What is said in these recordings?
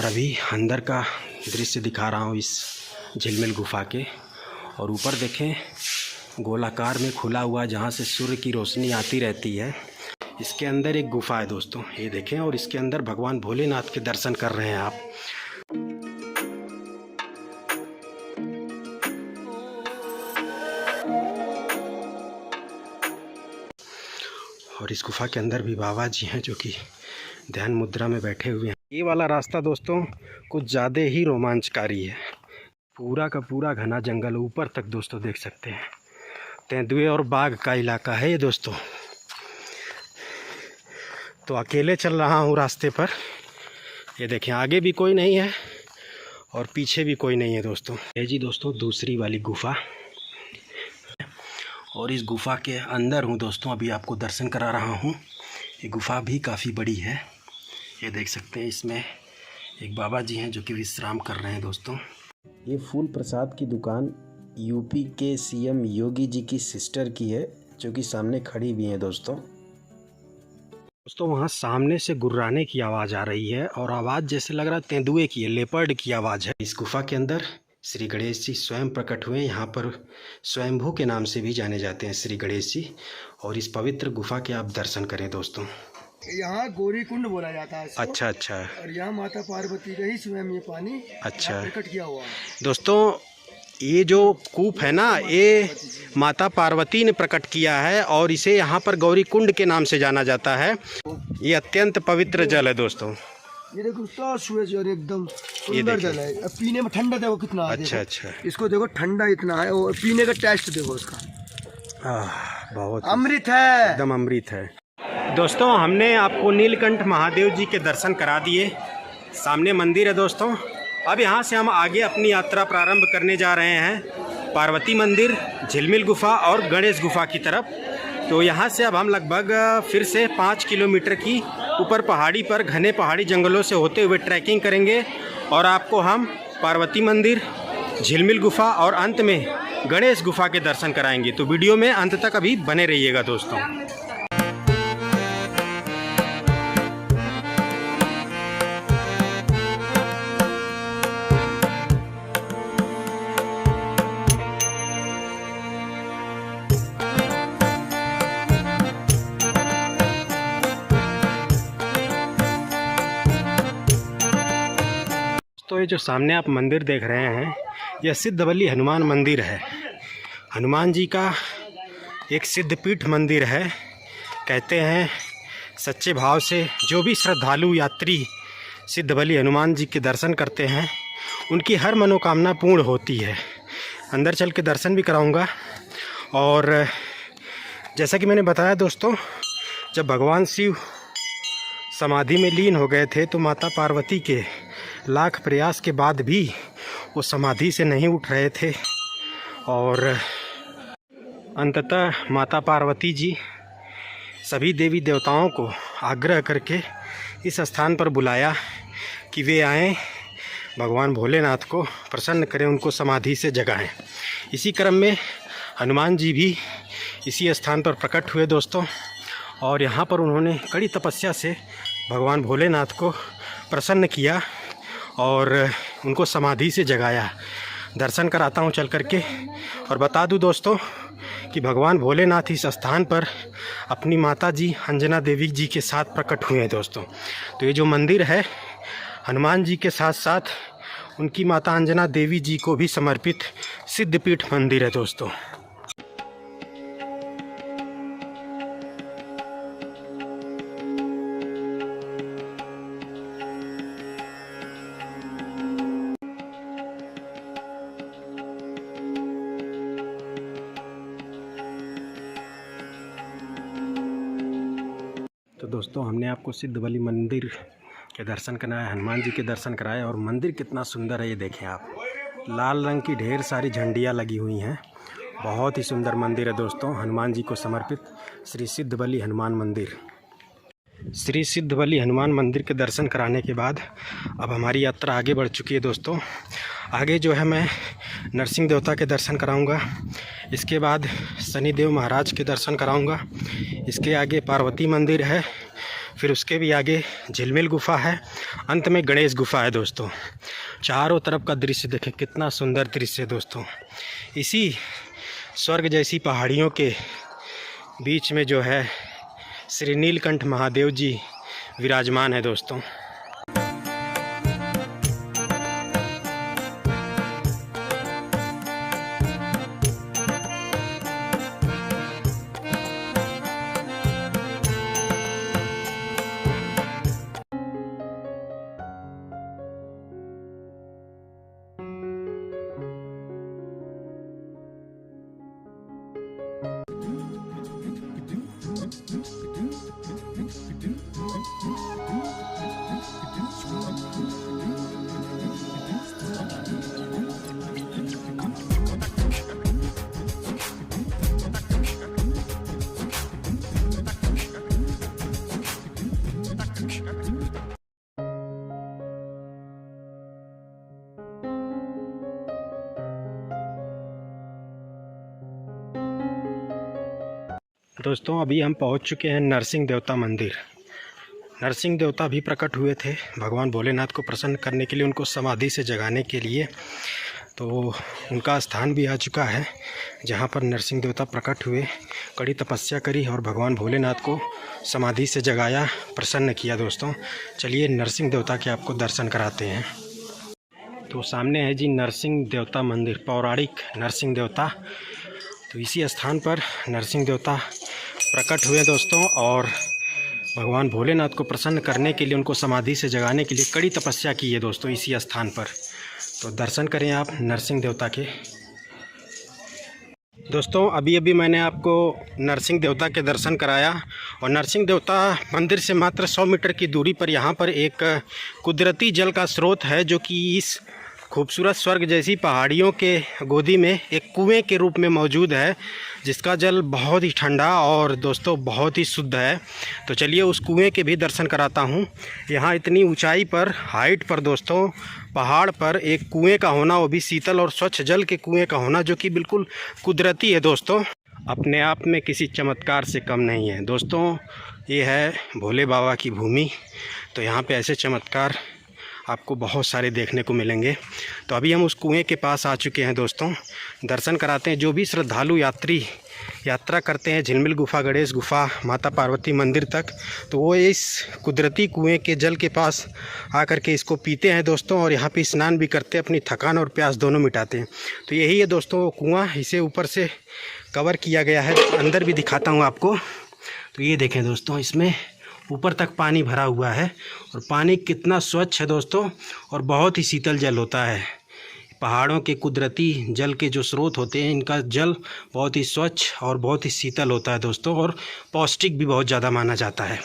और अभी अंदर का दृश्य दिखा रहा हूँ इस झिलमिल गुफा के। और ऊपर देखें गोलाकार में खुला हुआ जहाँ से सूर्य की रोशनी आती रहती है, इसके अंदर एक गुफा है दोस्तों, ये देखें। और इसके अंदर भगवान भोलेनाथ के दर्शन कर रहे हैं आप। और इस गुफा के अंदर भी बाबा जी हैं जो कि ध्यान मुद्रा में बैठे हुए हैं। ये वाला रास्ता दोस्तों कुछ ज़्यादा ही रोमांचकारी है। पूरा का पूरा घना जंगल ऊपर तक दोस्तों देख सकते हैं। तेंदुए और बाघ का इलाका है ये दोस्तों। तो अकेले चल रहा हूँ रास्ते पर। ये देखें आगे भी कोई नहीं है और पीछे भी कोई नहीं है दोस्तों। ये जी दोस्तों दूसरी वाली गुफा। और इस गुफा के अंदर हूँ दोस्तों, अभी आपको दर्शन करा रहा हूँ। ये गुफा भी काफ़ी बड़ी है, ये देख सकते हैं। इसमें एक बाबा जी हैं जो कि विश्राम कर रहे हैं दोस्तों। ये फूल प्रसाद की दुकान यूपी के सीएम योगी जी की सिस्टर की है, जो कि सामने खड़ी भी हैं दोस्तों। वहाँ सामने से गुर्राने की आवाज़ आ रही है और आवाज़ जैसे लग रहा है तेंदुए की है, लेपर्ड की आवाज़ है। इस गुफा के अंदर श्री गणेश जी स्वयं प्रकट हुए। यहाँ पर स्वयंभू के नाम से भी जाने जाते हैं श्री गणेश जी। और इस पवित्र गुफा के आप दर्शन करें दोस्तों। यहाँ गौरी कुंड बोला जाता है इसको। अच्छा। और यहाँ माता पार्वती का ही स्वयं ये पानी प्रकट किया हुआ है दोस्तों। ये जो कूप है ना, ये माता पार्वती ने प्रकट किया है और इसे यहाँ पर गौरी कुंड के नाम से जाना जाता है। ये अत्यंत पवित्र जल है दोस्तों। ये देखो एकदम सुंदर जल है। अब पीने में ठंडा देखो कितना है। अच्छा। इसको देखो ठंडा इतना है और पीने का टेस्ट देखो उसका, बहुत अमृत है, एकदम अमृत है दोस्तों। हमने आपको नीलकंठ महादेव जी के दर्शन करा दिए। सामने मंदिर है दोस्तों। अब यहाँ से हम आगे अपनी यात्रा प्रारंभ करने जा रहे हैं पार्वती मंदिर, झिलमिल गुफा और गणेश गुफा की तरफ। तो यहाँ से अब हम लगभग फिर से 5 किलोमीटर की ऊपर पहाड़ी पर घने पहाड़ी जंगलों से होते हुए ट्रैकिंग करेंगे और आपको हम पार्वती मंदिर, झिलमिल गुफा और अंत में गणेश गुफा के दर्शन कराएंगे। तो वीडियो में अंत तक अभी बने रहिएगा दोस्तों। तो ये जो सामने आप मंदिर देख रहे हैं, यह सिद्धबली हनुमान मंदिर है। हनुमान जी का एक सिद्धपीठ मंदिर है। कहते हैं सच्चे भाव से जो भी श्रद्धालु यात्री सिद्धबली हनुमान जी के दर्शन करते हैं, उनकी हर मनोकामना पूर्ण होती है। अंदर चल के दर्शन भी कराऊंगा। और जैसा कि मैंने बताया दोस्तों, जब भगवान शिव समाधि में लीन हो गए थे तो माता पार्वती के लाख प्रयास के बाद भी वो समाधि से नहीं उठ रहे थे। और अंततः माता पार्वती जी सभी देवी देवताओं को आग्रह करके इस स्थान पर बुलाया कि वे आएं, भगवान भोलेनाथ को प्रसन्न करें, उनको समाधि से जगाएं। इसी क्रम में हनुमान जी भी इसी स्थान पर प्रकट हुए दोस्तों। और यहाँ पर उन्होंने कड़ी तपस्या से भगवान भोलेनाथ को प्रसन्न किया और उनको समाधि से जगाया। दर्शन कराता हूँ चल करके। और बता दूँ दोस्तों कि भगवान भोलेनाथ इस स्थान पर अपनी माता जी अंजना देवी जी के साथ प्रकट हुए हैं दोस्तों। तो ये जो मंदिर है हनुमान जी के साथ साथ उनकी माता अंजना देवी जी को भी समर्पित सिद्धपीठ मंदिर है दोस्तों। तो दोस्तों हमने आपको सिद्धबली मंदिर के दर्शन कराए, हनुमान जी के दर्शन कराए। और मंदिर कितना सुंदर है ये देखें आप। लाल रंग की ढेर सारी झंडियाँ लगी हुई हैं। बहुत ही सुंदर मंदिर है दोस्तों, हनुमान जी को समर्पित श्री सिद्धबली हनुमान मंदिर। श्री सिद्धबली हनुमान मंदिर के दर्शन कराने के बाद अब हमारी यात्रा आगे बढ़ चुकी है दोस्तों। आगे जो है मैं नरसिंह देवता के दर्शन कराऊंगा, इसके बाद शनिदेव महाराज के दर्शन कराऊंगा, इसके आगे पार्वती मंदिर है, फिर उसके भी आगे झिलमिल गुफा है, अंत में गणेश गुफा है दोस्तों। चारों तरफ का दृश्य देखें, कितना सुंदर दृश्य है दोस्तों। इसी स्वर्ग जैसी पहाड़ियों के बीच में जो है श्री नीलकंठ महादेव जी विराजमान है दोस्तों। दोस्तों अभी हम पहुंच चुके हैं नरसिंह देवता मंदिर। नरसिंह देवता भी प्रकट हुए थे भगवान भोलेनाथ को प्रसन्न करने के लिए, उनको समाधि से जगाने के लिए। तो उनका स्थान भी आ चुका है जहां पर नरसिंह देवता प्रकट हुए, कड़ी तपस्या करी और भगवान भोलेनाथ को समाधि से जगाया, प्रसन्न किया दोस्तों। चलिए नरसिंह देवता के आपको दर्शन कराते हैं। तो सामने है जी नरसिंह देवता मंदिर, पौराणिक नरसिंह देवता। तो इसी स्थान पर नरसिंह देवता प्रकट हुए दोस्तों और भगवान भोलेनाथ को प्रसन्न करने के लिए, उनको समाधि से जगाने के लिए कड़ी तपस्या की है दोस्तों इसी स्थान पर। तो दर्शन करें आप नरसिंह देवता के। दोस्तों अभी मैंने आपको नरसिंह देवता के दर्शन कराया और नरसिंह देवता मंदिर से मात्र 100 मीटर की दूरी पर यहाँ पर एक कुदरती जल का स्रोत है, जो कि इस खूबसूरत स्वर्ग जैसी पहाड़ियों के गोदी में एक कुएं के रूप में मौजूद है, जिसका जल बहुत ही ठंडा और दोस्तों बहुत ही शुद्ध है। तो चलिए उस कुएं के भी दर्शन कराता हूं। यहाँ इतनी ऊंचाई पर, हाइट पर दोस्तों, पहाड़ पर एक कुएं का होना, वो भी शीतल और स्वच्छ जल के कुएं का होना, जो कि बिल्कुल कुदरती है दोस्तों, अपने आप में किसी चमत्कार से कम नहीं है दोस्तों। ये है भोले बाबा की भूमि। तो यहाँ पे ऐसे चमत्कार आपको बहुत सारे देखने को मिलेंगे। तो अभी हम उस कुएं के पास आ चुके हैं दोस्तों। दर्शन कराते हैं। जो भी श्रद्धालु यात्रा करते हैं झिलमिल गुफा, गणेश गुफा, माता पार्वती मंदिर तक, तो वो इस कुदरती कुएं के जल के पास आकर के इसको पीते हैं दोस्तों, और यहाँ पे स्नान भी करते हैं, अपनी थकान और प्यास दोनों मिटाते हैं। तो यही है दोस्तों वो कुआं, इसे ऊपर से कवर किया गया है। अंदर भी दिखाता हूँ आपको। तो ये देखें दोस्तों, इसमें ऊपर तक पानी भरा हुआ है और पानी कितना स्वच्छ है दोस्तों, और बहुत ही शीतल जल होता है। पहाड़ों के कुदरती जल के जो स्रोत होते हैं, इनका जल बहुत ही स्वच्छ और बहुत ही शीतल होता है दोस्तों, और पौष्टिक भी बहुत ज़्यादा माना जाता है।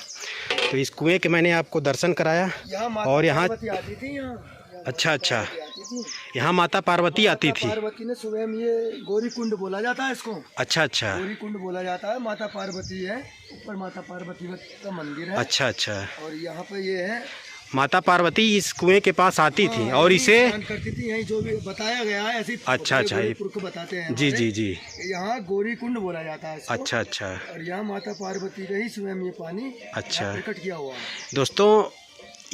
तो इस कुएं के मैंने आपको दर्शन कराया। और यहाँ अच्छा, यहाँ माता पार्वती आती थी। पार्वती ने स्वयं, ये गौरी कुंड बोला जाता है इसको। अच्छा, गौरी कुंड बोला जाता है। माता पार्वती है, ऊपर माता पार्वती का मंदिर है। अच्छा। और यहाँ पे ये है माता पार्वती इस कुएं के पास आती थी और इसे करती थी। यही जो भी बताया गया है ऐसे। अच्छा, को बताते हैं जी। यहाँ गौरी कुंड बोला जाता है इसको। अच्छा। और यहाँ माता पार्वती का ही स्वयं ये पानी प्रकट किया हुआ है दोस्तों।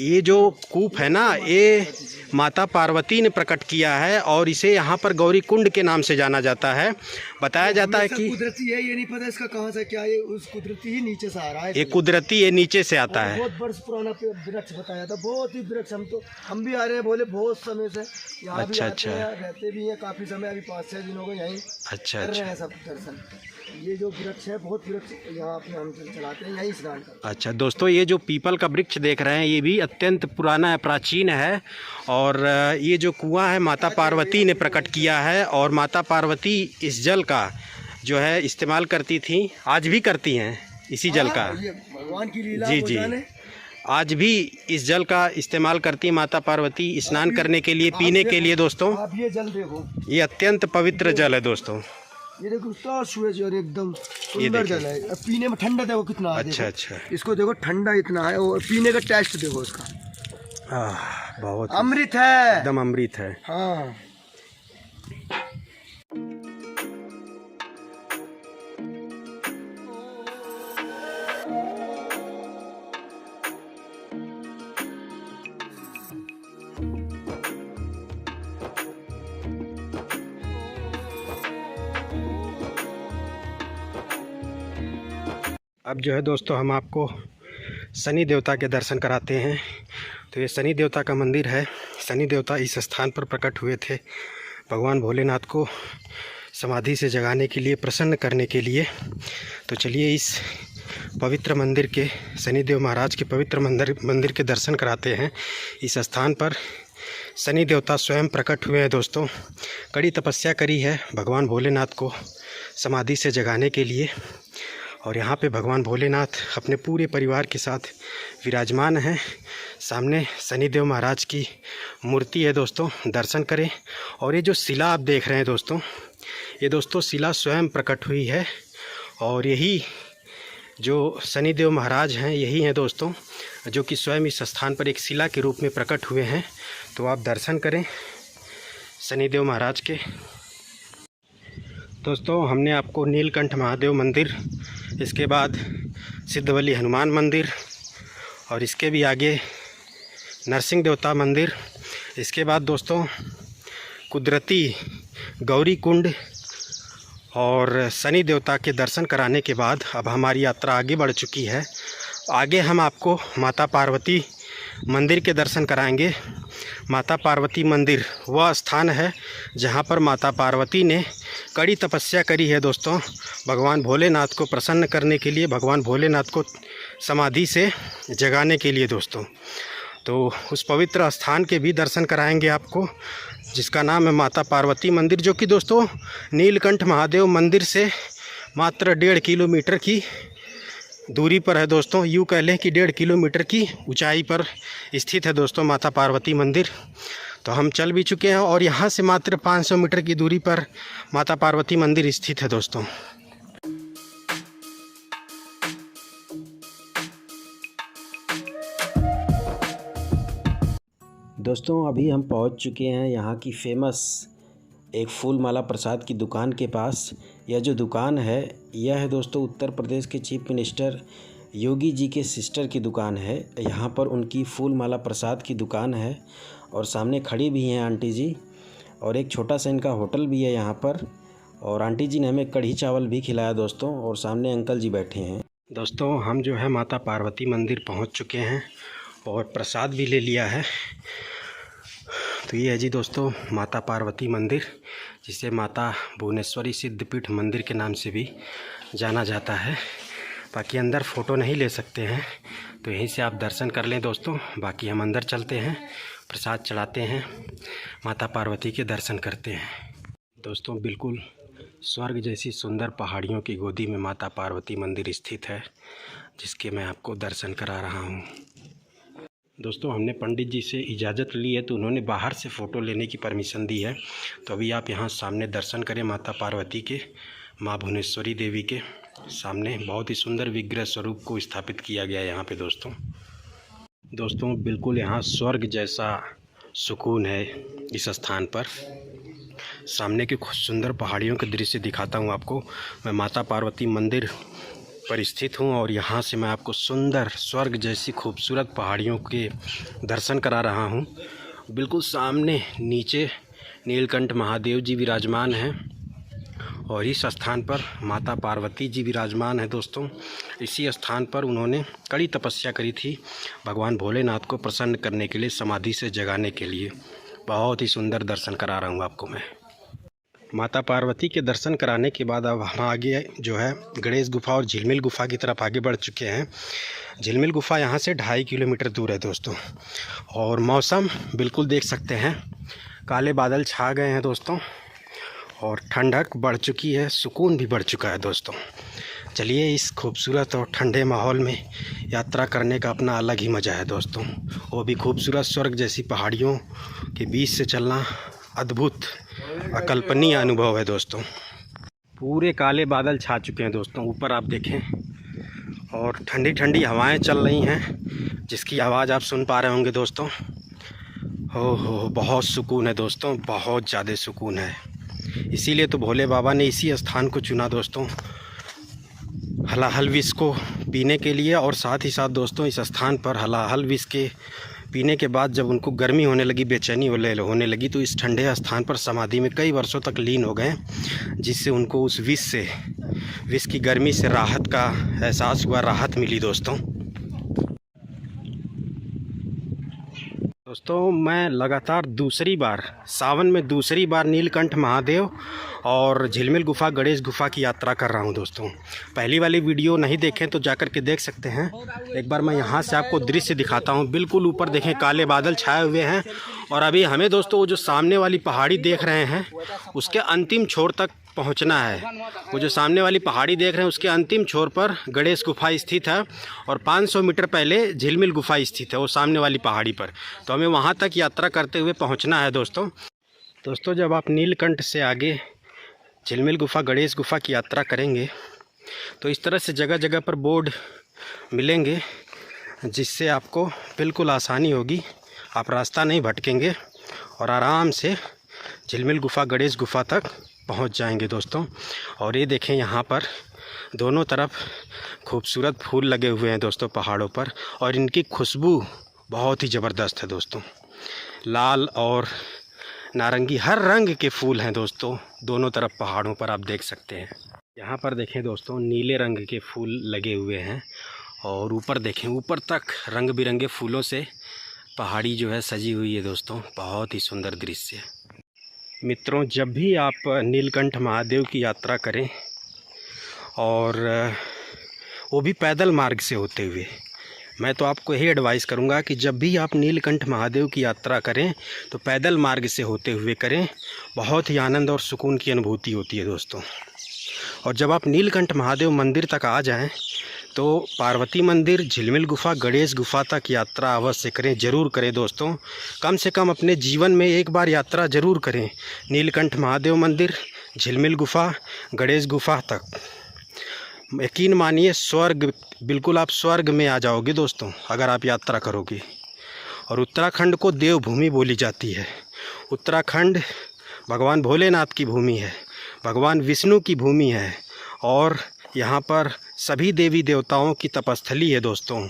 ये जो कूप है ना, ये माता पार्वती ने प्रकट किया है और इसे यहाँ पर गौरी कुंड के नाम से जाना जाता है। बताया जाता है कि कुदरती है, ये नहीं पता इसका कहाँ से क्या, ये उस कुदरती ही नीचे से आ रहा है। ये कुदरती ये नीचे से आता है। बहुत वर्ष पुराना वृक्ष बताया था, बहुत ही वृक्ष। हम भी आ रहे हैं बोले बहुत समय से यहाँ भी आते हैं, रहते भी हैं काफी समय। अभी 5-6 दिन हो गए यहीं कर रहे हैं सब दर्शन। ये जो वृक्ष है, बहुत वृक्ष यहाँ पे हम चलाते हैं, यहीं स्नान करते हैं। अच्छा दोस्तों, ये जो पीपल का वृक्ष देख रहे हैं, ये भी अत्यंत पुराना है, प्राचीन है। और ये जो कुआं है माता पार्वती ने प्रकट किया है, और माता पार्वती इस जल का जो है इस्तेमाल करती थी, आज भी करती हैं इसी जल का। भगवान की लीला जी। आज भी इस जल का इस्तेमाल करती है माता पार्वती स्नान करने के लिए, पीने के लिए दोस्तों। आप ये जल देखो, ये अत्यंत पवित्र जल है दोस्तों। ये देखो सूरज और एकदम सुंदर जल है। अब पीने में ठंडा देखो कितना है। अच्छा। इसको देखो ठंडा इतना है, और पीने का टेस्ट देखो इसका, बहुत अमृत है, एकदम अमृत है। हाँ। अब जो है दोस्तों हम आपको शनि देवता के दर्शन कराते हैं। तो ये शनि देवता का मंदिर है। शनि देवता इस स्थान पर प्रकट हुए थे भगवान भोलेनाथ को समाधि से जगाने के लिए, प्रसन्न करने के लिए। तो चलिए इस पवित्र मंदिर के, शनिदेव महाराज के पवित्र मंदिर के दर्शन कराते हैं। इस स्थान पर शनि देवता स्वयं प्रकट हुए हैं दोस्तों। कड़ी तपस्या करी है भगवान भोलेनाथ को समाधि से जगाने के लिए, और यहाँ पे भगवान भोलेनाथ अपने पूरे परिवार के साथ विराजमान हैं। सामने शनिदेव महाराज की मूर्ति है दोस्तों, दर्शन करें। और ये जो शिला आप देख रहे हैं दोस्तों, ये दोस्तों शिला स्वयं प्रकट हुई है, और यही जो शनिदेव महाराज हैं यही हैं दोस्तों, जो कि स्वयं इस स्थान पर एक शिला के रूप में प्रकट हुए हैं। तो आप दर्शन करें शनिदेव महाराज के। दोस्तों हमने आपको नीलकंठ महादेव मंदिर, इसके बाद सिद्धवली हनुमान मंदिर, और इसके भी आगे नरसिंह देवता मंदिर, इसके बाद दोस्तों कुदरती गौरी कुंड और शनि देवता के दर्शन कराने के बाद अब हमारी यात्रा आगे बढ़ चुकी है। आगे हम आपको माता पार्वती मंदिर के दर्शन कराएंगे। माता पार्वती मंदिर वह स्थान है जहां पर माता पार्वती ने कड़ी तपस्या करी है दोस्तों, भगवान भोलेनाथ को प्रसन्न करने के लिए, भगवान भोलेनाथ को समाधि से जगाने के लिए दोस्तों। तो उस पवित्र स्थान के भी दर्शन कराएंगे आपको, जिसका नाम है माता पार्वती मंदिर, जो कि दोस्तों नीलकंठ महादेव मंदिर से मात्र 1.5 किलोमीटर की दूरी पर है दोस्तों। यूँ कह लें कि 1.5 किलोमीटर की ऊंचाई पर स्थित है दोस्तों माता पार्वती मंदिर। तो हम चल भी चुके हैं और यहाँ से मात्र 500 मीटर की दूरी पर माता पार्वती मंदिर स्थित है दोस्तों। दोस्तों अभी हम पहुंच चुके हैं यहाँ की फेमस एक फूल माला प्रसाद की दुकान के पास। यह जो दुकान है यह है दोस्तों उत्तर प्रदेश के चीफ मिनिस्टर योगी जी के सिस्टर की दुकान है। यहाँ पर उनकी फूल माला प्रसाद की दुकान है, और सामने खड़ी भी हैं आंटी जी, और एक छोटा सा इनका होटल भी है यहाँ पर। और आंटी जी ने हमें कढ़ी चावल भी खिलाया दोस्तों, और सामने अंकल जी बैठे हैं। दोस्तों हम जो है माता पार्वती मंदिर पहुँच चुके हैं और प्रसाद भी ले लिया है। तो ये है जी दोस्तों माता पार्वती मंदिर, जिसे माता भुवनेश्वरी सिद्धपीठ मंदिर के नाम से भी जाना जाता है। बाकी अंदर फ़ोटो नहीं ले सकते हैं, तो यहीं से आप दर्शन कर लें दोस्तों। बाकी हम अंदर चलते हैं, प्रसाद चढ़ाते हैं, माता पार्वती के दर्शन करते हैं। दोस्तों बिल्कुल स्वर्ग जैसी सुंदर पहाड़ियों की गोदी में माता पार्वती मंदिर स्थित है, जिसके मैं आपको दर्शन करा रहा हूँ। दोस्तों हमने पंडित जी से इजाज़त ली है, तो उन्होंने बाहर से फ़ोटो लेने की परमिशन दी है। तो अभी आप यहाँ सामने दर्शन करें माता पार्वती के, माँ भुवनेश्वरी देवी के सामने बहुत ही सुंदर विग्रह स्वरूप को स्थापित किया गया है यहाँ पे दोस्तों बिल्कुल यहाँ स्वर्ग जैसा सुकून है इस स्थान पर। सामने की सुंदर पहाड़ियों के दृश्य दिखाता हूँ आपको। मैं माता पार्वती मंदिर पर स्थित हूँ, और यहाँ से मैं आपको सुंदर स्वर्ग जैसी खूबसूरत पहाड़ियों के दर्शन करा रहा हूँ। बिल्कुल सामने नीचे नीलकंठ महादेव जी विराजमान हैं, और इस स्थान पर माता पार्वती जी विराजमान है दोस्तों। इसी स्थान पर उन्होंने कड़ी तपस्या करी थी भगवान भोलेनाथ को प्रसन्न करने के लिए, समाधि से जगाने के लिए। बहुत ही सुंदर दर्शन करा रहा हूँ आपको मैं। माता पार्वती के दर्शन कराने के बाद अब हम आगे जो है गणेश गुफा और झिलमिल गुफा की तरफ आगे बढ़ चुके हैं। झिलमिल गुफा यहाँ से 2.5 किलोमीटर दूर है दोस्तों, और मौसम बिल्कुल देख सकते हैं, काले बादल छा गए हैं दोस्तों, और ठंडक बढ़ चुकी है, सुकून भी बढ़ चुका है दोस्तों। चलिए इस खूबसूरत और ठंडे माहौल में यात्रा करने का अपना अलग ही मज़ा है दोस्तों। वो भी खूबसूरत स्वर्ग जैसी पहाड़ियों के बीच से चलना अद्भुत अकल्पनीय अनुभव है दोस्तों। पूरे काले बादल छा चुके हैं दोस्तों, ऊपर आप देखें, और ठंडी ठंडी हवाएं चल रही हैं, जिसकी आवाज़ आप सुन पा रहे होंगे दोस्तों। हो बहुत सुकून है दोस्तों, बहुत ज़्यादा सुकून है। इसीलिए तो भोले बाबा ने इसी स्थान को चुना दोस्तों, हलाहल विष को पीने के लिए, और साथ ही साथ दोस्तों इस स्थान पर हलाहल विष के पीने के बाद जब उनको गर्मी होने लगी, बेचैनी होने लगी, तो इस ठंडे स्थान पर समाधि में कई वर्षों तक लीन हो गए, जिससे उनको उस विष की गर्मी से राहत का एहसास हुआ, राहत मिली दोस्तों। मैं लगातार दूसरी बार सावन में दूसरी बार नीलकंठ महादेव और झिलमिल गुफा, गणेश गुफा की यात्रा कर रहा हूं दोस्तों। पहली वाली वीडियो नहीं देखें तो जाकर के देख सकते हैं। एक बार मैं यहां से आपको दृश्य दिखाता हूं। बिल्कुल ऊपर देखें काले बादल छाए हुए हैं, और अभी हमें दोस्तों वो जो सामने वाली पहाड़ी देख रहे हैं उसके अंतिम छोर तक पहुंचना है। वो जो सामने वाली पहाड़ी देख रहे हैं उसके अंतिम छोर पर गणेश गुफा स्थित है, और 500 मीटर पहले झिलमिल गुफा स्थित है वो सामने वाली पहाड़ी पर। तो हमें वहां तक यात्रा करते हुए पहुंचना है दोस्तों। जब आप नीलकंठ से आगे झिलमिल गुफा, गणेश गुफा की यात्रा करेंगे तो इस तरह से जगह जगह पर बोर्ड मिलेंगे, जिससे आपको बिल्कुल आसानी होगी, आप रास्ता नहीं भटकेंगे और आराम से झिलमिल गुफा, गणेश गुफा तक पहुंच जाएंगे दोस्तों। और ये देखें यहाँ पर दोनों तरफ खूबसूरत फूल लगे हुए हैं दोस्तों पहाड़ों पर, और इनकी खुशबू बहुत ही ज़बरदस्त है दोस्तों। लाल और नारंगी हर रंग के फूल हैं दोस्तों दोनों तरफ पहाड़ों पर, आप देख सकते हैं। यहाँ पर देखें दोस्तों नीले रंग के फूल लगे हुए हैं, और ऊपर देखें, ऊपर तक रंग बिरंगे फूलों से पहाड़ी जो है सजी हुई है दोस्तों। बहुत ही सुंदर दृश्य है मित्रों। जब भी आप नीलकंठ महादेव की यात्रा करें, और वो भी पैदल मार्ग से होते हुए, मैं तो आपको यही एडवाइस करूंगा कि जब भी आप नीलकंठ महादेव की यात्रा करें तो पैदल मार्ग से होते हुए करें। बहुत ही आनंद और सुकून की अनुभूति होती है दोस्तों। और जब आप नीलकंठ महादेव मंदिर तक आ जाएं तो पार्वती मंदिर, झिलमिल गुफा, गणेश गुफा तक यात्रा अवश्य करें, ज़रूर करें दोस्तों। कम से कम अपने जीवन में एक बार यात्रा ज़रूर करें नीलकंठ महादेव मंदिर, झिलमिल गुफा, गणेश गुफा तक। यकीन मानिए स्वर्ग, बिल्कुल आप स्वर्ग में आ जाओगे दोस्तों अगर आप यात्रा करोगे। और उत्तराखंड को देवभूमि बोली जाती है। उत्तराखंड भगवान भोलेनाथ की भूमि है, भगवान विष्णु की भूमि है, और यहाँ पर सभी देवी देवताओं की तपस्थली है दोस्तों।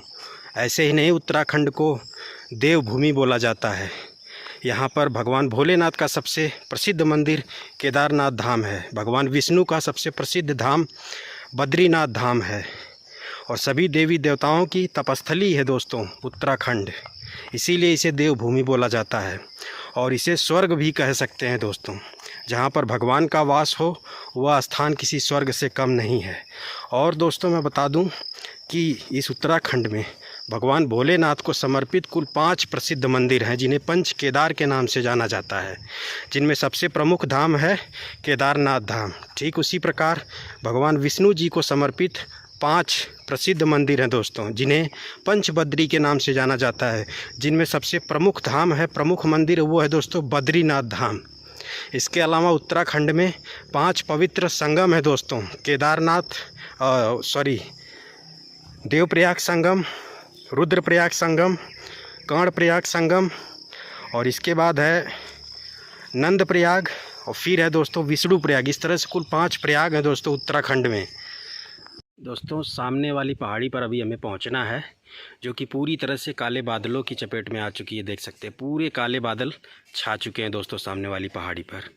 ऐसे ही नहीं उत्तराखंड को देवभूमि बोला जाता है। यहाँ पर भगवान भोलेनाथ का सबसे प्रसिद्ध मंदिर केदारनाथ धाम है, भगवान विष्णु का सबसे प्रसिद्ध धाम बद्रीनाथ धाम है, और सभी देवी देवताओं की तपस्थली है दोस्तों उत्तराखंड। इसीलिए इसे देवभूमि बोला जाता है, और इसे स्वर्ग भी कह सकते हैं दोस्तों। जहाँ पर भगवान का वास हो वह स्थान किसी स्वर्ग से कम नहीं है। और दोस्तों मैं बता दूं कि इस उत्तराखंड में भगवान भोलेनाथ को समर्पित कुल 5 प्रसिद्ध मंदिर हैं, जिन्हें पंच केदार के नाम से जाना जाता है, जिनमें सबसे प्रमुख धाम है केदारनाथ धाम। ठीक उसी प्रकार भगवान विष्णु जी को समर्पित 5 प्रसिद्ध मंदिर हैं दोस्तों, जिन्हें पंचबद्री के नाम से जाना जाता है, जिनमें सबसे प्रमुख धाम है, प्रमुख मंदिर वो है दोस्तों बद्रीनाथ धाम। इसके अलावा उत्तराखंड में 5 पवित्र संगम है दोस्तों, देवप्रयाग संगम, रुद्रप्रयाग संगम, कर्णप्रयाग संगम, और इसके बाद है नंदप्रयाग, और फिर है दोस्तों विष्णुप्रयाग। इस तरह से कुल 5 प्रयाग हैं दोस्तों उत्तराखंड में। दोस्तों सामने वाली पहाड़ी पर अभी हमें पहुंचना है, जो कि पूरी तरह से काले बादलों की चपेट में आ चुकी है। देख सकते हैं पूरे काले बादल छा चुके हैं दोस्तों सामने वाली पहाड़ी पर,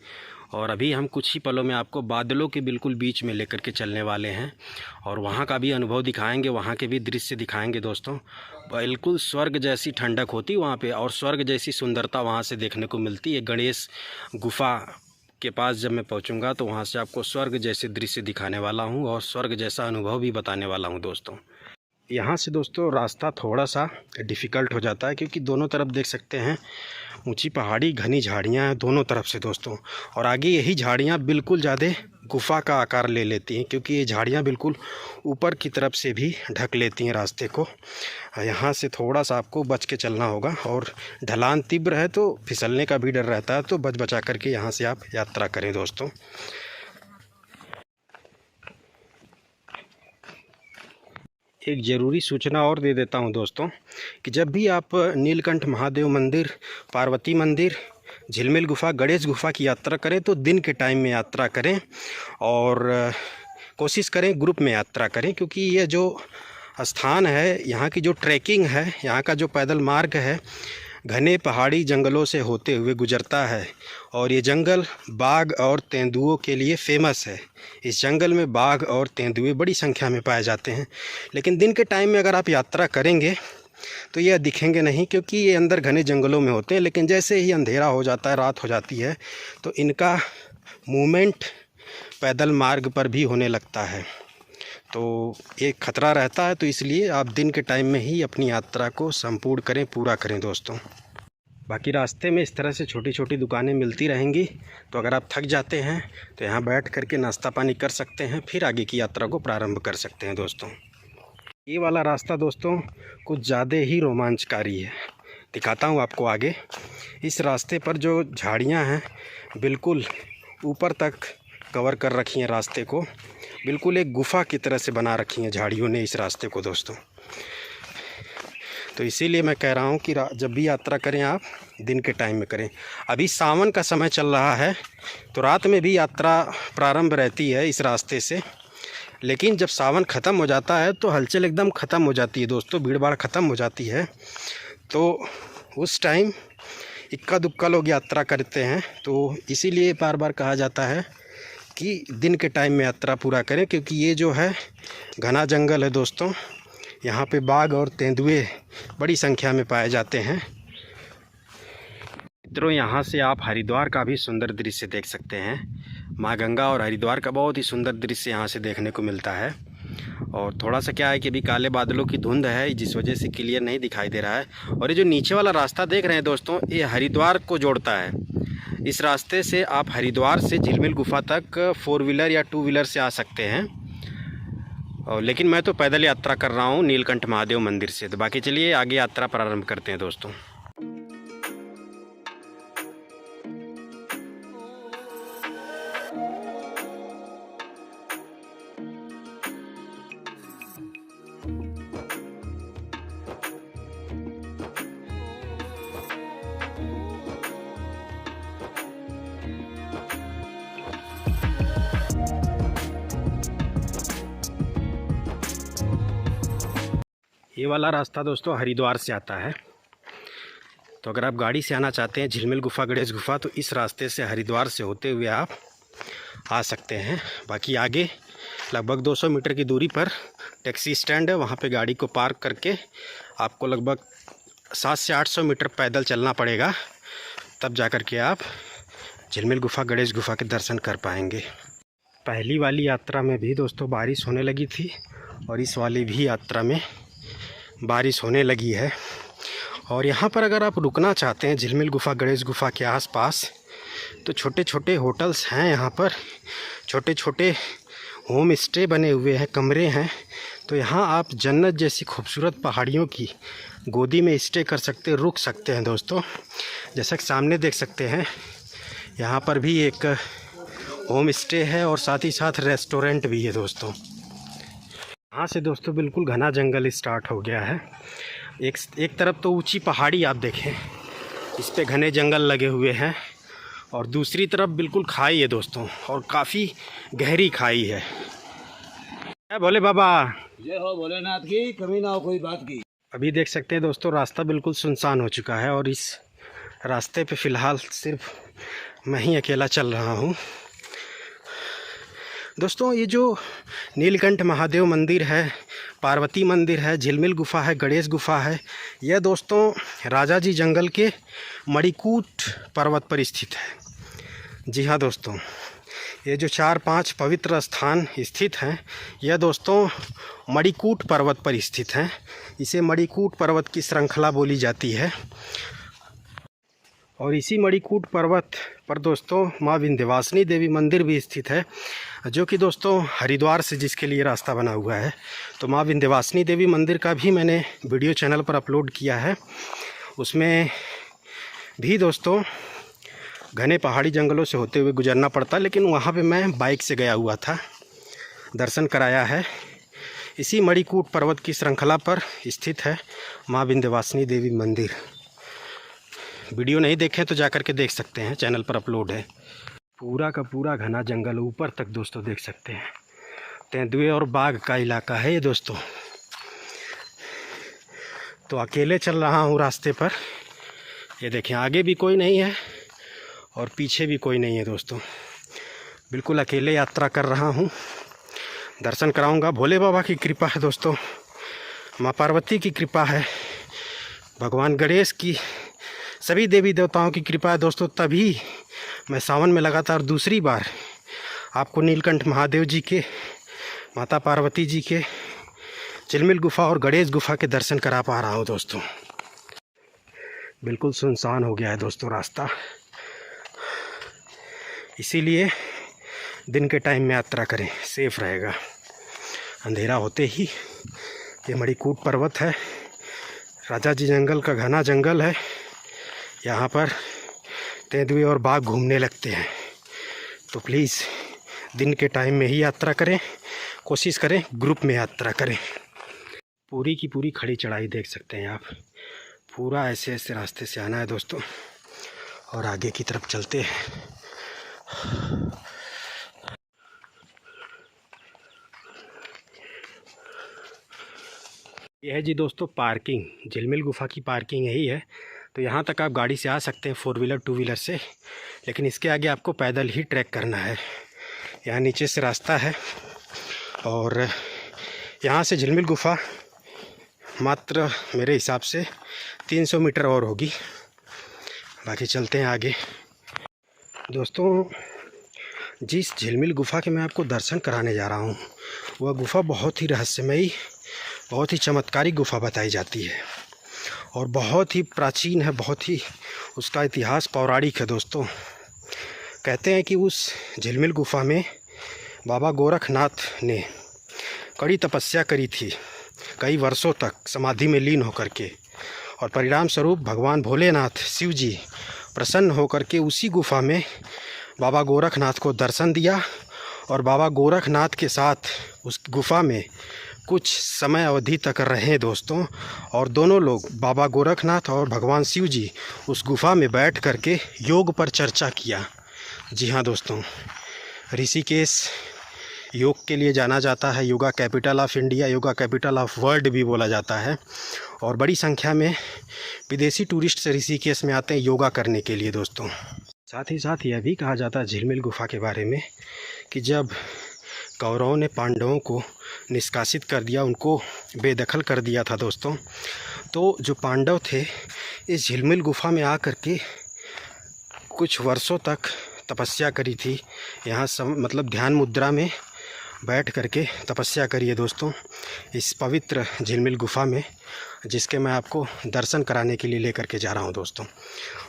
और अभी हम कुछ ही पलों में आपको बादलों के बिल्कुल बीच में लेकर के चलने वाले हैं, और वहाँ का भी अनुभव दिखाएंगे, वहाँ के भी दृश्य दिखाएंगे दोस्तों। बिल्कुल स्वर्ग जैसी ठंडक होती वहाँ पे, और स्वर्ग जैसी सुंदरता वहाँ से देखने को मिलती है। गणेश गुफा के पास जब मैं पहुंचूंगा तो वहां से आपको स्वर्ग जैसे दृश्य दिखाने वाला हूं, और स्वर्ग जैसा अनुभव भी बताने वाला हूं दोस्तों। यहां से दोस्तों रास्ता थोड़ा सा डिफ़िकल्ट हो जाता है, क्योंकि दोनों तरफ देख सकते हैं ऊंची पहाड़ी, घनी झाड़ियां हैं दोनों तरफ से दोस्तों, और आगे यही झाड़ियां बिल्कुल ज़्यादा गुफा का आकार ले लेती हैं, क्योंकि ये झाड़ियां बिल्कुल ऊपर की तरफ से भी ढक लेती हैं रास्ते को। यहाँ से थोड़ा सा आपको बच के चलना होगा, और ढलान तीव्र है तो फिसलने का भी डर रहता है, तो बच बचा करके यहाँ से आप यात्रा करें दोस्तों। एक ज़रूरी सूचना और दे देता हूँ दोस्तों, कि जब भी आप नीलकंठ महादेव मंदिर, पार्वती मंदिर, झिलमिल गुफा, गणेश गुफा की यात्रा करें तो दिन के टाइम में यात्रा करें, और कोशिश करें ग्रुप में यात्रा करें, क्योंकि ये जो स्थान है, यहाँ की जो ट्रैकिंग है, यहाँ का जो पैदल मार्ग है, घने पहाड़ी जंगलों से होते हुए गुजरता है। और ये जंगल बाघ और तेंदुओं के लिए फेमस है। इस जंगल में बाघ और तेंदुए बड़ी संख्या में पाए जाते हैं, लेकिन दिन के टाइम में अगर आप यात्रा करेंगे तो ये दिखेंगे नहीं, क्योंकि ये अंदर घने जंगलों में होते हैं। लेकिन जैसे ही अंधेरा हो जाता है, रात हो जाती है, तो इनका मूवमेंट पैदल मार्ग पर भी होने लगता है। तो एक खतरा रहता है, तो इसलिए आप दिन के टाइम में ही अपनी यात्रा को संपूर्ण करें, पूरा करें दोस्तों। बाकी रास्ते में इस तरह से छोटी छोटी दुकानें मिलती रहेंगी, तो अगर आप थक जाते हैं तो यहाँ बैठ करके नाश्ता पानी कर सकते हैं, फिर आगे की यात्रा को प्रारंभ कर सकते हैं दोस्तों। ये वाला रास्ता दोस्तों कुछ ज़्यादा ही रोमांचकारी है, दिखाता हूँ आपको आगे। इस रास्ते पर जो झाड़ियाँ हैं बिल्कुल ऊपर तक कवर कर रखी हैं रास्ते को, बिल्कुल एक गुफा की तरह से बना रखी हैं झाड़ियों ने इस रास्ते को दोस्तों। तो इसीलिए मैं कह रहा हूँ कि जब भी यात्रा करें आप दिन के टाइम में करें। अभी सावन का समय चल रहा है, तो रात में भी यात्रा प्रारंभ रहती है इस रास्ते से, लेकिन जब सावन ख़त्म हो जाता है तो हलचल एकदम ख़त्म हो जाती है दोस्तों, भीड़ भाड़ ख़त्म हो जाती है। तो उस टाइम इक्का दुक्का लोग यात्रा करते हैं। तो इसीलिए बार बार कहा जाता है कि दिन के टाइम में यात्रा पूरा करें, क्योंकि ये जो है घना जंगल है दोस्तों, यहाँ पे बाघ और तेंदुए बड़ी संख्या में पाए जाते हैं। मित्रों, यहाँ से आप हरिद्वार का भी सुंदर दृश्य देख सकते हैं। माँ गंगा और हरिद्वार का बहुत ही सुंदर दृश्य यहाँ से देखने को मिलता है। और थोड़ा सा क्या है कि अभी काले बादलों की धुंध है, जिस वजह से क्लियर नहीं दिखाई दे रहा है। और ये जो नीचे वाला रास्ता देख रहे हैं दोस्तों, ये हरिद्वार को जोड़ता है। इस रास्ते से आप हरिद्वार से झिलमिल गुफा तक 4 व्हीलर या 2 व्हीलर से आ सकते हैं, और लेकिन मैं तो पैदल यात्रा कर रहा हूँ नीलकंठ महादेव मंदिर से। तो बाकी चलिए आगे यात्रा प्रारंभ करते हैं दोस्तों। ये वाला रास्ता दोस्तों हरिद्वार से आता है। तो अगर आप गाड़ी से आना चाहते हैं झिलमिल गुफा, गणेश गुफा, तो इस रास्ते से हरिद्वार से होते हुए आप आ सकते हैं। बाकी आगे लगभग 200 मीटर की दूरी पर टैक्सी स्टैंड है, वहाँ पे गाड़ी को पार्क करके आपको लगभग 700 से 800 मीटर पैदल चलना पड़ेगा, तब जा कर के आप झिलमिल गुफा, गणेश गुफा के दर्शन कर पाएंगे। पहली वाली यात्रा में भी दोस्तों बारिश होने लगी थी, और इस वाली भी यात्रा में बारिश होने लगी है। और यहाँ पर अगर आप रुकना चाहते हैं झिलमिल गुफा, गणेश गुफा के आसपास, तो छोटे छोटे होटल्स हैं यहाँ पर, छोटे छोटे होम स्टे बने हुए हैं, कमरे हैं। तो यहाँ आप जन्नत जैसी खूबसूरत पहाड़ियों की गोदी में स्टे कर सकते, रुक सकते हैं दोस्तों। जैसा कि सामने देख सकते हैं, यहाँ पर भी एक होम स्टे है और साथ ही साथ रेस्टोरेंट भी है दोस्तों। यहाँ से दोस्तों बिल्कुल घना जंगल स्टार्ट हो गया है। एक तरफ तो ऊंची पहाड़ी आप देखें, इस पे घने जंगल लगे हुए हैं, और दूसरी तरफ बिल्कुल खाई है दोस्तों, और काफ़ी गहरी खाई है। क्या बोले बाबा, जय हो भोलेनाथ की, कमी ना हो कोई बात की। अभी देख सकते हैं दोस्तों रास्ता बिल्कुल सुनसान हो चुका है, और इस रास्ते पे फ़िलहाल सिर्फ मैं ही अकेला चल रहा हूँ दोस्तों। ये जो नीलकंठ महादेव मंदिर है, पार्वती मंदिर है, झिलमिल गुफा है, गणेश गुफा है, यह दोस्तों राजा जी जंगल के मणिकूट पर्वत पर स्थित है। जी हाँ दोस्तों, ये जो 4-5 पवित्र स्थान स्थित हैं, यह दोस्तों मणिकूट पर्वत पर स्थित हैं। इसे मणिकूट पर्वत की श्रृंखला बोली जाती है। और इसी मणिकूट पर्वत पर दोस्तों माँ विंध्यवासिनी देवी मंदिर भी स्थित है, जो कि दोस्तों हरिद्वार से जिसके लिए रास्ता बना हुआ है। तो माँ विंध्यवासिनी देवी मंदिर का भी मैंने वीडियो चैनल पर अपलोड किया है। उसमें भी दोस्तों घने पहाड़ी जंगलों से होते हुए गुजरना पड़ता, लेकिन वहाँ पे मैं बाइक से गया हुआ था, दर्शन कराया है। इसी मणिकूट पर्वत की श्रृंखला पर स्थित है माँ विंध्यवासिनी देवी मंदिर। वीडियो नहीं देखें तो जाकर के देख सकते हैं, चैनल पर अपलोड है। पूरा का पूरा घना जंगल ऊपर तक दोस्तों देख सकते हैं। तेंदुए और बाघ का इलाका है ये दोस्तों। तो अकेले चल रहा हूँ रास्ते पर। ये देखें, आगे भी कोई नहीं है और पीछे भी कोई नहीं है दोस्तों। बिल्कुल अकेले यात्रा कर रहा हूँ। दर्शन कराऊंगा। भोले बाबा की कृपा है दोस्तों, माँ पार्वती की कृपा है, भगवान गणेश की, सभी देवी देवताओं की कृपा है दोस्तों। तभी मैं सावन में लगातार दूसरी बार आपको नीलकंठ महादेव जी के, माता पार्वती जी के, झिलमिल गुफा और गणेश गुफा के दर्शन करा पा रहा हूँ दोस्तों। बिल्कुल सुनसान हो गया है दोस्तों रास्ता, इसीलिए दिन के टाइम में यात्रा करें, सेफ रहेगा। अंधेरा होते ही ये मणिकूट पर्वत है, राजा जी जंगल का घना जंगल है। यहाँ पर तेंदुए और बाघ घूमने लगते हैं। तो प्लीज़ दिन के टाइम में ही यात्रा करें, कोशिश करें ग्रुप में यात्रा करें। पूरी की पूरी खड़ी चढ़ाई देख सकते हैं आप। पूरा ऐसे ऐसे रास्ते से आना है दोस्तों और आगे की तरफ चलते हैं। यह है जी दोस्तों पार्किंग, झिलमिल गुफा की पार्किंग यही है। तो यहाँ तक आप गाड़ी से आ सकते हैं, 4 व्हीलर 2 व्हीलर से, लेकिन इसके आगे आपको पैदल ही ट्रैक करना है। यहाँ नीचे से रास्ता है और यहाँ से झिलमिल गुफा मात्र मेरे हिसाब से 300 मीटर और होगी। बाकी चलते हैं आगे दोस्तों। जिस झिलमिल गुफा के मैं आपको दर्शन कराने जा रहा हूँ, वह गुफा बहुत ही रहस्यमयी, बहुत ही चमत्कारी गुफा बताई जाती है और बहुत ही प्राचीन है, बहुत ही उसका इतिहास पौराणिक है दोस्तों। कहते हैं कि उस झिलमिल गुफा में बाबा गोरखनाथ ने कड़ी तपस्या करी थी, कई वर्षों तक समाधि में लीन होकर के, और परिणाम स्वरूप भगवान भोलेनाथ शिव जी प्रसन्न होकर के उसी गुफा में बाबा गोरखनाथ को दर्शन दिया और बाबा गोरखनाथ के साथ उस गुफा में कुछ समय अवधि तक रहे दोस्तों। और दोनों लोग, बाबा गोरखनाथ और भगवान शिव जी, उस गुफा में बैठ करके योग पर चर्चा किया। जी हाँ दोस्तों, ऋषिकेश योग के लिए जाना जाता है, yoga capital of India, yoga capital of world भी बोला जाता है। और बड़ी संख्या में विदेशी टूरिस्ट से ऋषिकेश में आते हैं योगा करने के लिए दोस्तों। साथ ही साथ यह भी कहा जाता है झिलमिल गुफा के बारे में कि जब कौरवों ने पांडवों को निष्कासित कर दिया, उनको बेदखल कर दिया था दोस्तों, तो जो पांडव थे इस झिलमिल गुफा में आकर के कुछ वर्षों तक तपस्या करी थी। यहाँ मतलब ध्यान मुद्रा में बैठ करके तपस्या करिए दोस्तों इस पवित्र झिलमिल गुफा में, जिसके मैं आपको दर्शन कराने के लिए लेकर के जा रहा हूँ दोस्तों।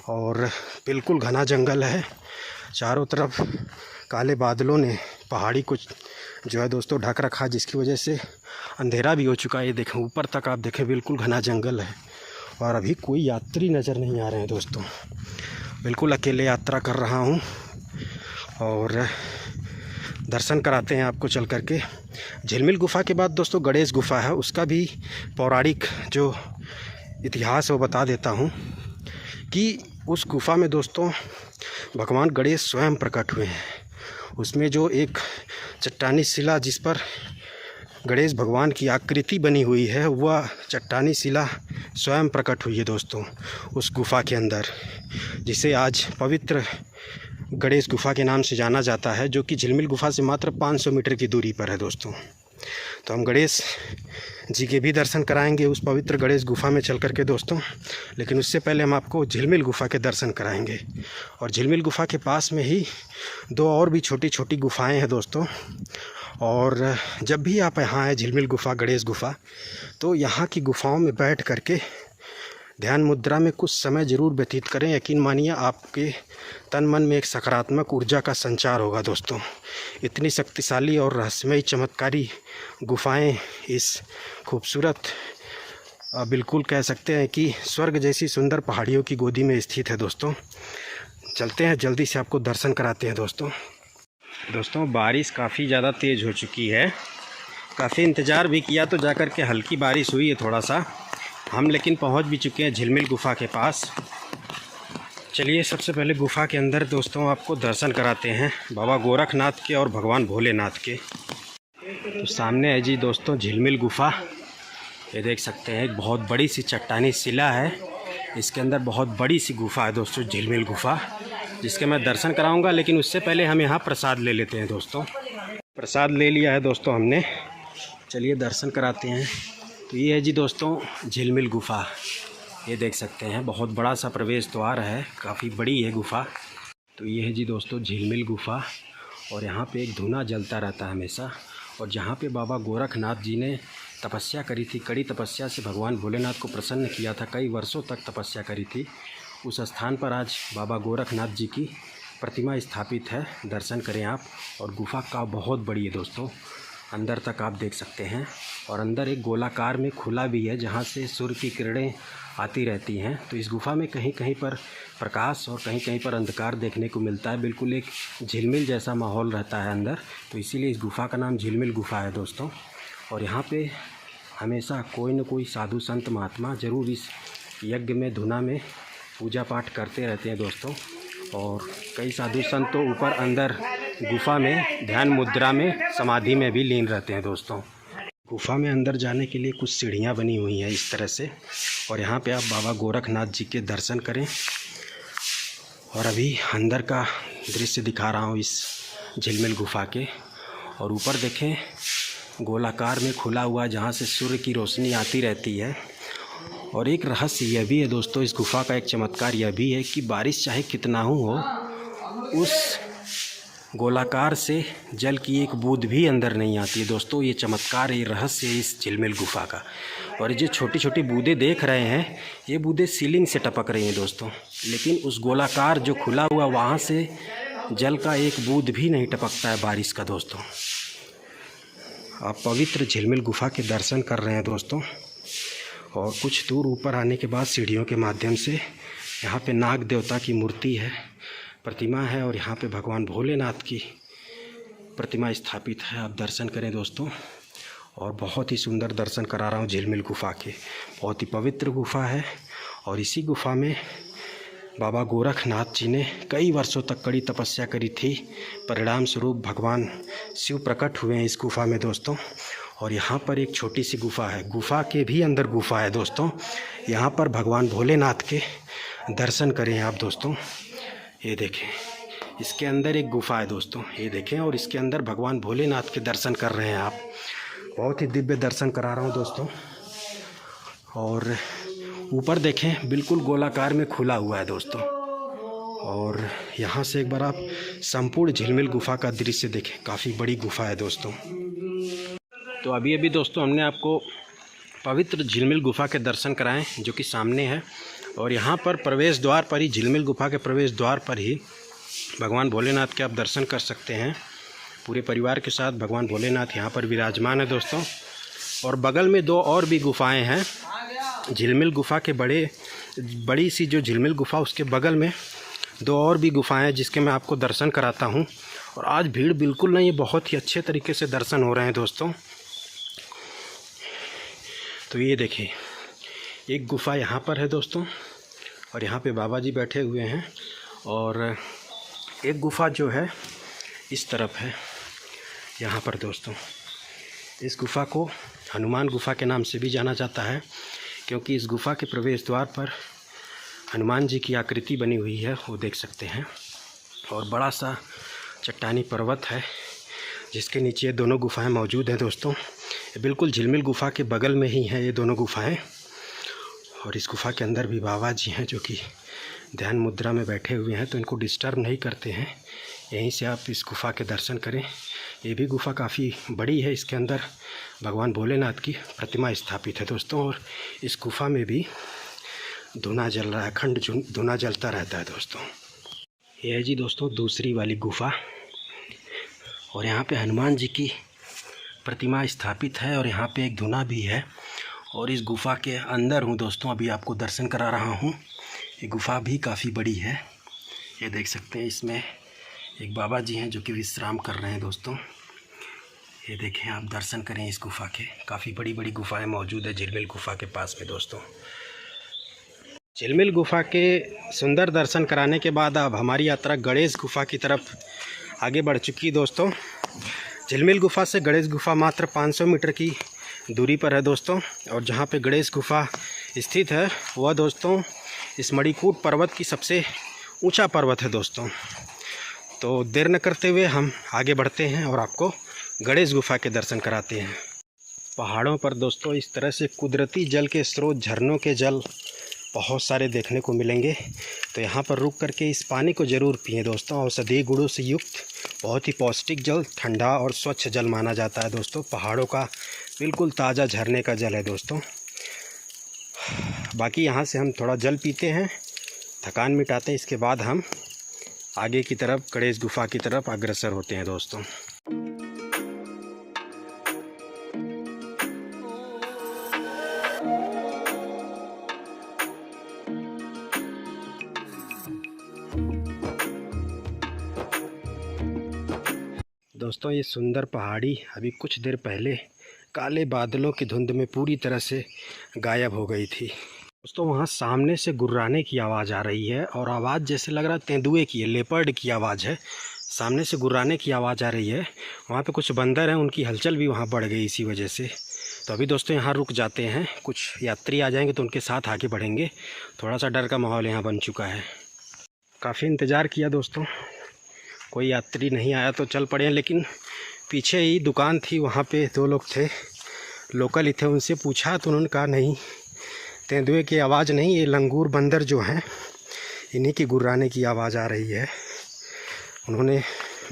और बिल्कुल घना जंगल है, चारों तरफ काले बादलों ने पहाड़ी को जो है दोस्तों ढक रखा, जिसकी वजह से अंधेरा भी हो चुका है। ये देखें ऊपर तक, आप देखें बिल्कुल घना जंगल है और अभी कोई यात्री नज़र नहीं आ रहे हैं दोस्तों। बिल्कुल अकेले यात्रा कर रहा हूँ और दर्शन कराते हैं आपको चल करके। झिलमिल गुफा के बाद दोस्तों गणेश गुफा है, उसका भी पौराणिक जो इतिहास है वो बता देता हूँ कि उस गुफा में दोस्तों भगवान गणेश स्वयं प्रकट हुए हैं। उसमें जो एक चट्टानी शिला जिस पर गणेश भगवान की आकृति बनी हुई है, वह चट्टानी शिला स्वयं प्रकट हुई है दोस्तों उस गुफा के अंदर, जिसे आज पवित्र गणेश गुफा के नाम से जाना जाता है, जो कि झिलमिल गुफा से मात्र 500 मीटर की दूरी पर है दोस्तों। तो हम गणेश जी के भी दर्शन कराएंगे उस पवित्र गणेश गुफा में चल करके दोस्तों, लेकिन उससे पहले हम आपको झिलमिल गुफा के दर्शन कराएंगे। और झिलमिल गुफा के पास में ही 2 और भी छोटी छोटी गुफाएं हैं दोस्तों। और जब भी आप यहाँ आए झिलमिल गुफा, गणेश गुफा, तो यहाँ की गुफाओं में बैठ करके ध्यान मुद्रा में कुछ समय ज़रूर व्यतीत करें। यकीन मानिए आपके तन मन में एक सकारात्मक ऊर्जा का संचार होगा दोस्तों। इतनी शक्तिशाली और रहस्यमयी चमत्कारी गुफाएं इस खूबसूरत, बिल्कुल कह सकते हैं कि स्वर्ग जैसी सुंदर पहाड़ियों की गोदी में स्थित है दोस्तों। चलते हैं, जल्दी से आपको दर्शन कराते हैं दोस्तों। बारिश काफ़ी ज़्यादा तेज़ हो चुकी है, काफ़ी इंतज़ार भी किया तो जाकर के हल्की बारिश हुई है थोड़ा सा। हम लेकिन पहुंच भी चुके हैं झिलमिल गुफा के पास। चलिए सबसे पहले गुफा के अंदर दोस्तों आपको दर्शन कराते हैं बाबा गोरखनाथ के और भगवान भोलेनाथ के। तो सामने है जी दोस्तों झिलमिल गुफा, ये देख सकते हैं एक बहुत बड़ी सी चट्टानी शिला है, इसके अंदर बहुत बड़ी सी गुफा है दोस्तों, झिलमिल गुफा, जिसके मैं दर्शन कराऊंगा। लेकिन उससे पहले हम यहाँ प्रसाद ले लेते हैं दोस्तों। प्रसाद ले लिया है दोस्तों हमने, चलिए दर्शन कराते हैं। तो ये है जी दोस्तों झिलमिल गुफा, ये देख सकते हैं बहुत बड़ा सा प्रवेश द्वार है, काफ़ी बड़ी है गुफा। तो ये है जी दोस्तों झिलमिल गुफा, और यहाँ पे एक धुआं जलता रहता है हमेशा। और जहाँ पे बाबा गोरखनाथ जी ने तपस्या करी थी, कड़ी तपस्या से भगवान भोलेनाथ को प्रसन्न किया था, कई वर्षों तक तपस्या करी थी, उस स्थान पर आज बाबा गोरखनाथ जी की प्रतिमा स्थापित है। दर्शन करें आप। और गुफा का बहुत बड़ी है दोस्तों, अंदर तक आप देख सकते हैं। और अंदर एक गोलाकार में खुला भी है, जहाँ से सूर्य की किरणें आती रहती हैं। तो इस गुफा में कहीं कहीं पर प्रकाश और कहीं कहीं पर अंधकार देखने को मिलता है, बिल्कुल एक झिलमिल जैसा माहौल रहता है अंदर। तो इसीलिए इस गुफा का नाम झिलमिल गुफा है दोस्तों। और यहाँ पे हमेशा कोई न कोई साधु संत महात्मा ज़रूर इस यज्ञ में धुना में पूजा पाठ करते रहते हैं दोस्तों। और कई साधु संत तो ऊपर अंदर गुफा में ध्यान मुद्रा में समाधि में भी लीन रहते हैं दोस्तों। गुफा में अंदर जाने के लिए कुछ सीढ़ियाँ बनी हुई हैं इस तरह से, और यहाँ पे आप बाबा गोरखनाथ जी के दर्शन करें। और अभी अंदर का दृश्य दिखा रहा हूँ इस झिलमिल गुफा के। और ऊपर देखें गोलाकार में खुला हुआ, जहाँ से सूर्य की रोशनी आती रहती है। और एक रहस्य यह भी है दोस्तों, इस गुफा का एक चमत्कार यह भी है कि बारिश चाहे कितना हो, उस गोलाकार से जल की एक बूंद भी अंदर नहीं आती है दोस्तों। ये चमत्कार, ये रहस्य है इस झिलमिल गुफा का। और ये जो छोटी छोटी बूंदें देख रहे हैं, ये बूंदें सीलिंग से टपक रही हैं दोस्तों, लेकिन उस गोलाकार जो खुला हुआ वहाँ से जल का एक बूंद भी नहीं टपकता है बारिश का दोस्तों। आप पवित्र झिलमिल गुफा के दर्शन कर रहे हैं दोस्तों। और कुछ दूर ऊपर आने के बाद सीढ़ियों के माध्यम से यहाँ पे नाग देवता की मूर्ति है, प्रतिमा है, और यहाँ पे भगवान भोलेनाथ की प्रतिमा स्थापित है। आप दर्शन करें दोस्तों। और बहुत ही सुंदर दर्शन करा रहा हूँ झिलमिल गुफा के, बहुत ही पवित्र गुफा है। और इसी गुफा में बाबा गोरखनाथ जी ने कई वर्षों तक कड़ी तपस्या करी थी, परिणाम स्वरूप भगवान शिव प्रकट हुए हैं इस गुफा में दोस्तों। और यहाँ पर एक छोटी सी गुफा है, गुफा के भी अंदर गुफा है दोस्तों। यहाँ पर भगवान भोलेनाथ के दर्शन करें आप दोस्तों। ये देखें, इसके अंदर एक गुफा है दोस्तों, ये देखें। और इसके अंदर भगवान भोलेनाथ के दर्शन कर रहे हैं आप। बहुत ही दिव्य दर्शन करा रहा हूँ दोस्तों। और ऊपर देखें बिल्कुल गोलाकार में खुला हुआ है दोस्तों। और यहाँ से एक बार आप संपूर्ण झिलमिल गुफा का दृश्य देखें, काफ़ी बड़ी गुफा है दोस्तों। तो अभी दोस्तों हमने आपको पवित्र झिलमिल गुफा के दर्शन कराएं, जो कि सामने है। और यहाँ पर प्रवेश द्वार पर ही, झिलमिल गुफा के प्रवेश द्वार पर ही भगवान भोलेनाथ के आप दर्शन कर सकते हैं। पूरे परिवार के साथ भगवान भोलेनाथ यहाँ पर विराजमान है दोस्तों। और बगल में दो और भी गुफाएं हैं, झिलमिल गुफा के बड़ी सी जो झिलमिल गुफा, उसके बगल में दो और भी गुफाएं हैं, जिसके मैं आपको दर्शन कराता हूँ। और आज भीड़ बिल्कुल नहीं है, बहुत ही अच्छे तरीके से दर्शन हो रहे हैं दोस्तों। तो ये देखिए, एक गुफा यहाँ पर है दोस्तों, और यहाँ पे बाबा जी बैठे हुए हैं। और एक गुफा जो है इस तरफ है यहाँ पर दोस्तों। इस गुफा को हनुमान गुफा के नाम से भी जाना जाता है, क्योंकि इस गुफा के प्रवेश द्वार पर हनुमान जी की आकृति बनी हुई है, वो देख सकते हैं। और बड़ा सा चट्टानी पर्वत है, जिसके नीचे दोनों गुफाएं मौजूद हैं दोस्तों। बिल्कुल झिलमिल गुफा के बगल में ही हैं ये दोनों गुफाएं। और इस गुफा के अंदर भी बाबा जी हैं, जो कि ध्यान मुद्रा में बैठे हुए हैं, तो इनको डिस्टर्ब नहीं करते हैं। यहीं से आप इस गुफा के दर्शन करें। ये भी गुफा काफ़ी बड़ी है, इसके अंदर भगवान भोलेनाथ की प्रतिमा स्थापित है दोस्तों। और इस गुफा में भी धुआं जल रहा है, अखंड धुआं जलता रहता है दोस्तों। ये है जी दोस्तों दूसरी वाली गुफा, और यहाँ पे हनुमान जी की प्रतिमा स्थापित है, और यहाँ पे एक धुआं भी है। और इस गुफा के अंदर हूँ दोस्तों, अभी आपको दर्शन करा रहा हूँ। ये गुफा भी काफ़ी बड़ी है, ये देख सकते हैं। इसमें एक बाबा जी हैं जो कि विश्राम कर रहे हैं दोस्तों। ये देखें, आप दर्शन करें इस गुफा के। काफ़ी बड़ी बड़ी गुफाएं मौजूद है झिलमिल गुफा के पास में दोस्तों। झिलमिल गुफा के सुंदर दर्शन कराने के बाद अब हमारी यात्रा गणेश गुफा की तरफ आगे बढ़ चुकी है दोस्तों। झिलमिल गुफा से गणेश गुफा मात्र 500 मीटर की दूरी पर है दोस्तों। और जहाँ पे गणेश गुफा स्थित है वह दोस्तों इस मणिकूट पर्वत की सबसे ऊंचा पर्वत है दोस्तों। तो देर न करते हुए हम आगे बढ़ते हैं और आपको गणेश गुफा के दर्शन कराते हैं। पहाड़ों पर दोस्तों इस तरह से कुदरती जल के स्रोत, झरनों के जल बहुत सारे देखने को मिलेंगे। तो यहाँ पर रुक करके इस पानी को ज़रूर पिएं दोस्तों। औषधीय गुणों से युक्त बहुत ही पौष्टिक जल, ठंडा और स्वच्छ जल माना जाता है दोस्तों। पहाड़ों का बिल्कुल ताज़ा झरने का जल है दोस्तों। बाकी यहाँ से हम थोड़ा जल पीते हैं, थकान मिटाते हैं। इसके बाद हम आगे की तरफ गणेश गुफा की तरफ अग्रसर होते हैं दोस्तों। दोस्तों ये सुंदर पहाड़ी अभी कुछ देर पहले काले बादलों की धुंध में पूरी तरह से गायब हो गई थी दोस्तों। वहाँ सामने से गुर्राने की आवाज़ आ रही है और आवाज़ जैसे लग रहा है तेंदुए की है, लेपर्ड की आवाज़ है। सामने से गुर्राने की आवाज़ आ रही है। वहाँ पे कुछ बंदर हैं, उनकी हलचल भी वहाँ बढ़ गई इसी वजह से। तो अभी दोस्तों यहाँ रुक जाते हैं, कुछ यात्री आ जाएंगे तो उनके साथ आगे बढ़ेंगे। थोड़ा सा डर का माहौल यहाँ बन चुका है। काफ़ी इंतज़ार किया दोस्तों, कोई यात्री नहीं आया तो चल पड़े। लेकिन पीछे ही दुकान थी, वहाँ पे 2 लोग थे, लोकल ही थे। उनसे पूछा तो उन्होंने कहा नहीं, तेंदुए की आवाज़ नहीं, ये लंगूर बंदर जो हैं इन्हीं की गुर्राने की आवाज़ आ रही है। उन्होंने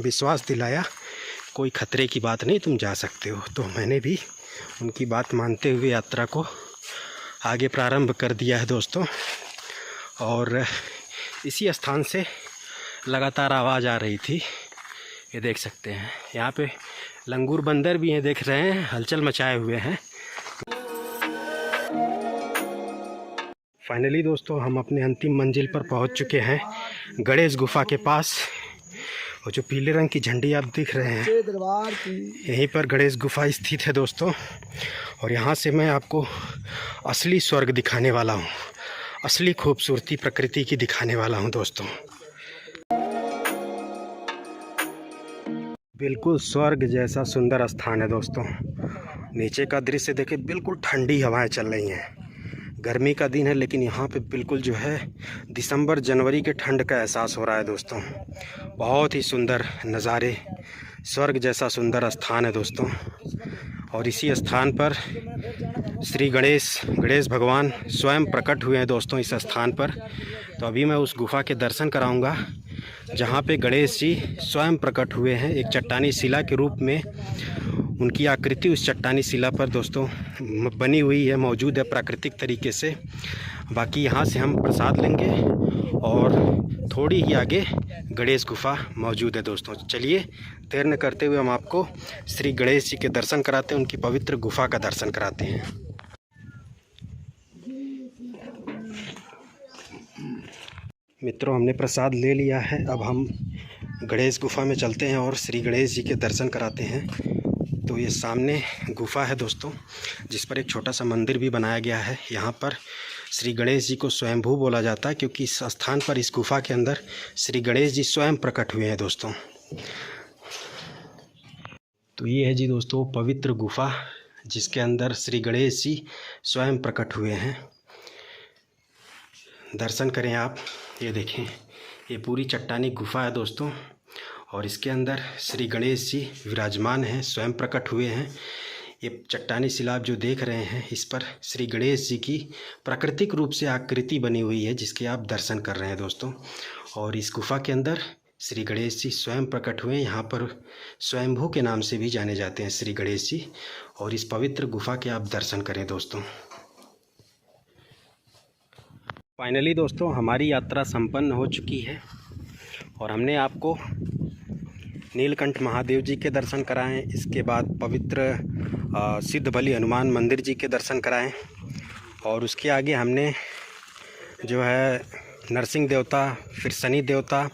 विश्वास दिलाया कोई ख़तरे की बात नहीं, तुम जा सकते हो। तो मैंने भी उनकी बात मानते हुए यात्रा को आगे प्रारंभ कर दिया है दोस्तों। और इसी स्थान से लगातार आवाज़ आ रही थी, ये देख सकते हैं। यहाँ पे लंगूर बंदर भी हैं, देख रहे हैं, हलचल मचाए हुए हैं। फाइनली दोस्तों हम अपने अंतिम मंजिल पर पहुँच चुके हैं, गणेश गुफा के पास। और जो पीले रंग की झंडी आप दिख रहे हैं, यहीं पर गणेश गुफा स्थित है दोस्तों। और यहाँ से मैं आपको असली स्वर्ग दिखाने वाला हूँ, असली खूबसूरती प्रकृति की दिखाने वाला हूँ दोस्तों। बिल्कुल स्वर्ग जैसा सुंदर स्थान है दोस्तों। नीचे का दृश्य देखिए, बिल्कुल ठंडी हवाएं चल रही हैं। गर्मी का दिन है लेकिन यहाँ पे बिल्कुल जो है दिसंबर जनवरी के ठंड का एहसास हो रहा है दोस्तों। बहुत ही सुंदर नज़ारे, स्वर्ग जैसा सुंदर स्थान है दोस्तों। और इसी स्थान पर श्री गणेश भगवान स्वयं प्रकट हुए हैं दोस्तों इस स्थान पर। तो अभी मैं उस गुफा के दर्शन कराऊंगा जहाँ पे गणेश जी स्वयं प्रकट हुए हैं। एक चट्टानी शिला के रूप में उनकी आकृति उस चट्टानी शिला पर दोस्तों बनी हुई है, मौजूद है प्राकृतिक तरीके से। बाकी यहाँ से हम प्रसाद लेंगे और थोड़ी ही आगे गणेश गुफा मौजूद है दोस्तों। चलिए देर न करते हुए हम आपको श्री गणेश जी के दर्शन कराते हैं, उनकी पवित्र गुफा का दर्शन कराते हैं। मित्रों हमने प्रसाद ले लिया है, अब हम गणेश गुफा में चलते हैं और श्री गणेश जी के दर्शन कराते हैं। तो ये सामने गुफा है दोस्तों, जिस पर एक छोटा सा मंदिर भी बनाया गया है। यहाँ पर श्री गणेश जी को स्वयंभू बोला जाता है क्योंकि इस स्थान पर, इस गुफा के अंदर श्री गणेश जी स्वयं प्रकट हुए हैं दोस्तों। तो ये है जी दोस्तों पवित्र गुफा, जिसके अंदर श्री गणेश जी स्वयं प्रकट हुए हैं। दर्शन करें आप, ये देखें, ये पूरी चट्टानी गुफा है दोस्तों। और इसके अंदर श्री गणेश जी विराजमान हैं, स्वयं प्रकट हुए हैं। ये चट्टानी शिला जो देख रहे हैं, इस पर श्री गणेश जी की प्राकृतिक रूप से आकृति बनी हुई है, जिसके आप दर्शन कर रहे हैं दोस्तों। और इस गुफा के अंदर श्री गणेश जी स्वयं प्रकट हुए हैं। यहाँ पर स्वयंभू के नाम से भी जाने जाते हैं श्री गणेश जी। और इस पवित्र गुफा के आप दर्शन करें दोस्तों। फाइनली दोस्तों हमारी यात्रा संपन्न हो चुकी है और हमने आपको नीलकंठ महादेव जी के दर्शन कराएं। इसके बाद पवित्र सिद्ध बलि हनुमान मंदिर जी के दर्शन कराएं। और उसके आगे हमने जो है नरसिंह देवता, फिर शनि देवता,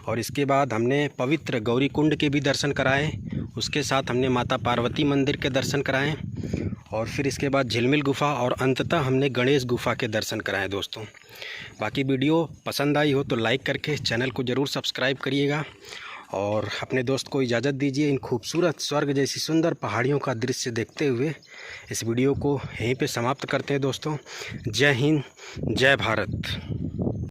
और इसके बाद हमने पवित्र गौरी कुंड के भी दर्शन कराए। उसके साथ हमने माता पार्वती मंदिर के दर्शन कराएं और फिर इसके बाद झिलमिल गुफा और अंततः हमने गणेश गुफा के दर्शन कराए दोस्तों। बाकी वीडियो पसंद आई हो तो लाइक करके चैनल को ज़रूर सब्सक्राइब करिएगा और अपने दोस्त को इजाज़त दीजिए इन खूबसूरत स्वर्ग जैसी सुंदर पहाड़ियों का दृश्य देखते हुए। इस वीडियो को यहीं पे समाप्त करते हैं दोस्तों। जय हिंद, जय भारत।